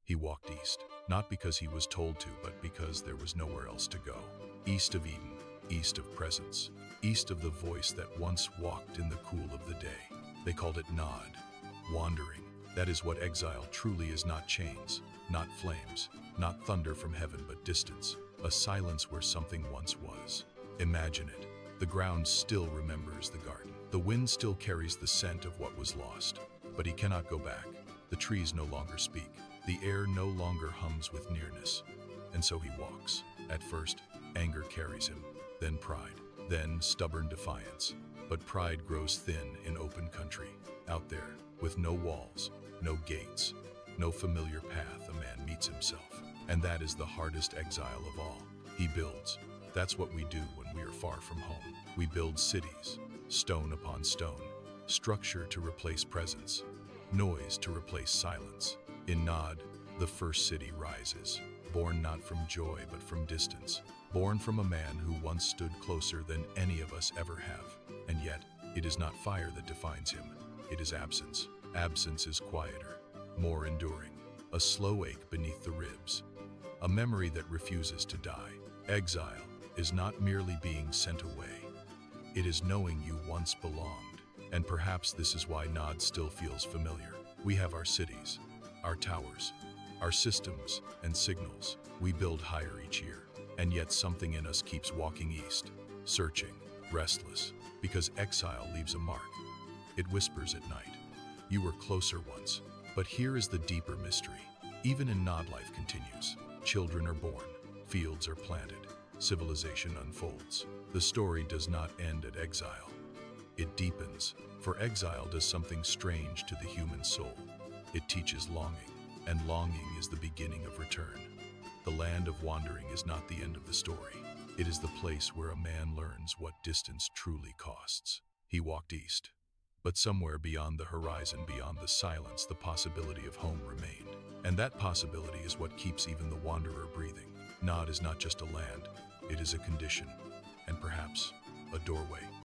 He walked east, not because he was told to, but because there was nowhere else to go. East of Eden, east of presence, east of the voice that once walked in the cool of the day. They called it Nod, wandering. That is what exile truly is, not chains, not flames, not thunder from heaven, but distance, a silence where something once was. Imagine it. The ground still remembers the garden. The wind still carries the scent of what was lost. But he cannot go back. The trees no longer speak. The air no longer hums with nearness. And so he walks. At first, anger carries him, then pride, then stubborn defiance. But pride grows thin in open country. Out there, with no walls, no gates, no familiar path, a man meets himself. And that is the hardest exile of all. He builds. That's what we do when we are far from home. We build cities, stone upon stone, structure to replace presence, noise to replace silence. In Nod, the first city rises, born not from joy but from distance, born from a man who once stood closer than any of us ever have. And yet, it is not fire that defines him, it is absence. Absence is quieter, more enduring, a slow ache beneath the ribs, a memory that refuses to die. Exile is not merely being sent away, it is knowing you once belonged. And perhaps this is why Nod still feels familiar. We have our cities, our towers, our systems and signals. We build higher each year, and yet something in us keeps walking east, searching, restless, because exile leaves a mark. It whispers at night, you were closer once. But here is the deeper mystery. Even in Nod, life continues. Children are born, fields are planted, civilization unfolds. The story does not end at exile. It deepens, for exile does something strange to the human soul. It teaches longing, and longing is the beginning of return. The land of wandering is not the end of the story. It is the place where a man learns what distance truly costs. He walked east, but somewhere beyond the horizon, beyond the silence, the possibility of home remained. And that possibility is what keeps even the wanderer breathing. Nod is not just a land, it is a condition, and perhaps a doorway.